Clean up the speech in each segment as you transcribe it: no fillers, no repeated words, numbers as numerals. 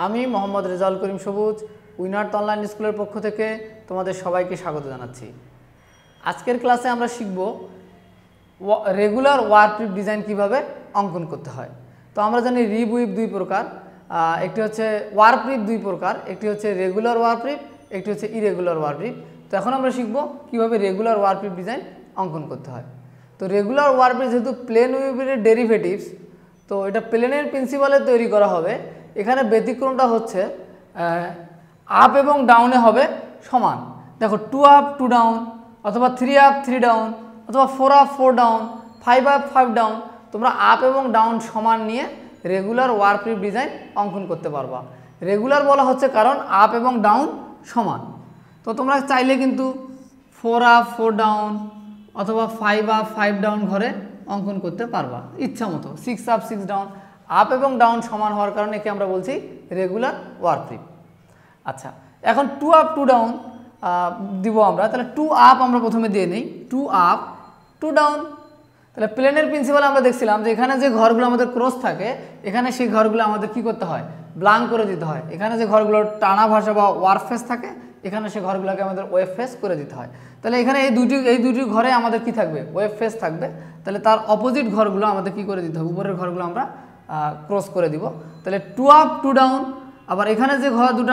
আমি মোহাম্মদ রেজাউল করিম সবুজ winners online স্কুলের পক্ষ থেকে তোমাদের সবাইকে স্বাগত জানাচ্ছি। আজকের ক্লাসে আমরা শিখব রেগুলার ওয়ারপ্রিপ ডিজাইন কিভাবে অঙ্কন করতে হয়। তো আমরা জানি রিব উইপ দুই প্রকার, একটি হচ্ছে ওয়ারপ্রিপ দুই প্রকার, একটি হচ্ছে রেগুলার ওয়ারপ্রিপ, একটি হচ্ছে ইরেগুলার ওয়ারপ্রিপ। তো এখন আমরা শিখব কিভাবে রেগুলার ওয়ারপ্রিপ ডিজাইন অঙ্কন করতে হয়। তো রেগুলার ওয়ারপ্রিপ যেহেতু প্লেন উইপের ডেরিভেটিভস, তো এটা প্লেনের প্রিন্সিপালে তৈরি করা হবে। এখানে ব্যতিক্রমটা হচ্ছে আপ এবং ডাউনে হবে সমান। দেখো 2 আপ 2 ডাউন, অথবা 3 আপ 3 ডাউন, অথবা 4 আপ 4 ডাউন, 5 আপ 5 ডাউন। তোমরা আপ এবং ডাউন সমান নিয়ে রেগুলার ওয়ারপ্রিপ ডিজাইন অঙ্কন করতে পারবা। রেগুলার বলা হচ্ছে কারণ আপ এবং ডাউন সমান। তো তোমরা চাইলে কিন্তু 4 আপ 4 ডাউন অথবা 5 আপ 5 ডাউন ঘরে অঙ্কন করতে পারবা ইচ্ছা মতো। 6 আপ 6 ডাউন, আপ এবং ডাউন সমান হওয়ার কারণে একে আমরা বলছি রেগুলার ওয়ারপ্রিপ। আচ্ছা, এখন 2 আপ 2 ডাউন দিব আমরা। তাহলে 2 আপ আমরা প্রথমে দিয়ে নিই, 2 আপ 2 ডাউন। তাহলে প্লেনের প্রিন্সিপালে আমরা দেখছিলাম যে এখানে যে ঘরগুলো আমাদের ক্রস থাকে, এখানে সেই ঘরগুলো আমাদের কি করতে হয়, ব্লাঙ্ক করে দিতে হয়। এখানে যে ঘরগুলো টানা ভাষা বা ওয়ার্ক ফেস থাকে, এখানে সেই ঘরগুলোকে আমাদের ওয়েব ফেস করে দিতে হয়। তাহলে এখানে এই দুটি ঘরে আমাদের কি থাকবে, ওয়েব ফেস থাকবে। তাহলে তার অপোজিট ঘরগুলো আমাদের কি করে দিতে হবে, উপরের ঘরগুলো আমরা ক্রস করে দিব। তাহলে 2 আপ 2 ডাউন। আবার এখানে যে ঘর দুটো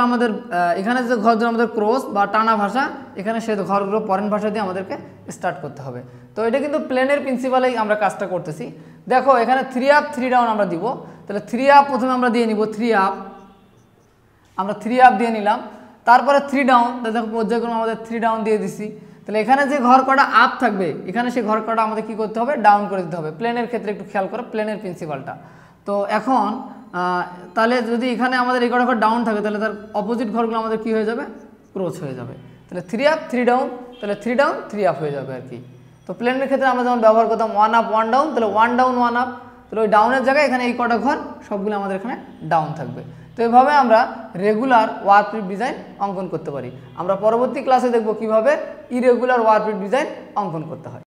আমাদের ক্রস বা টানা ভাষা, এখানে সেই ঘরগুলো পরেন ভাষা দিয়ে আমাদেরকে স্টার্ট করতে হবে। তো এটা কিন্তু প্লেনের প্রিন্সিপালেই আমরা কাজটা করতেছি। দেখো এখানে 3 আপ 3 ডাউন আমরা দিব। তাহলে 3 আপ প্রথমে আমরা দিয়ে নিব, 3 আপ আমরা 3 আপ দিয়ে নিলাম। তারপরে 3 ডাউন, দেখো পর্যায়ক্রমে আমাদের 3 ডাউন দিয়ে দিছি। তাহলে এখানে যে ঘর কটা আপ থাকবে, এখানে সেই ঘর কটা আমাদের কি করতে হবে, ডাউন করে দিতে হবে। প্লেনের ক্ষেত্রে একটু খেয়াল করো প্লেনের প্রিন্সিপালটা। তো এখন তাহলে যদি এখানে আমাদের এই কটা ঘর ডাউন থাকে, তাহলে তার অপোজিট ঘরগুলো আমাদের কি হয়ে যাবে, ক্রস হয়ে যাবে। তাহলে 3 আপ 3 ডাউন, তাহলে 3 ডাউন 3 আপ হয়ে যাবে আর কি। তো প্লেনের ক্ষেত্রে আমরা যেমন ব্যবহার করতাম 1 আপ 1 ডাউন, তাহলে 1 ডাউন 1 আপ। তাহলে ওই ডাউনের জায়গায় এখানে এই কটা ঘর সবগুলো আমাদের এখানে ডাউন থাকবে। তো এভাবে আমরা রেগুলার ওয়ারপ্রিপ ডিজাইন অঙ্কন করতে পারি। আমরা পরবর্তী ক্লাসে দেখব কিভাবে ইরেগুলার ওয়ারপ্রিপ ডিজাইন অঙ্কন করতে হয়।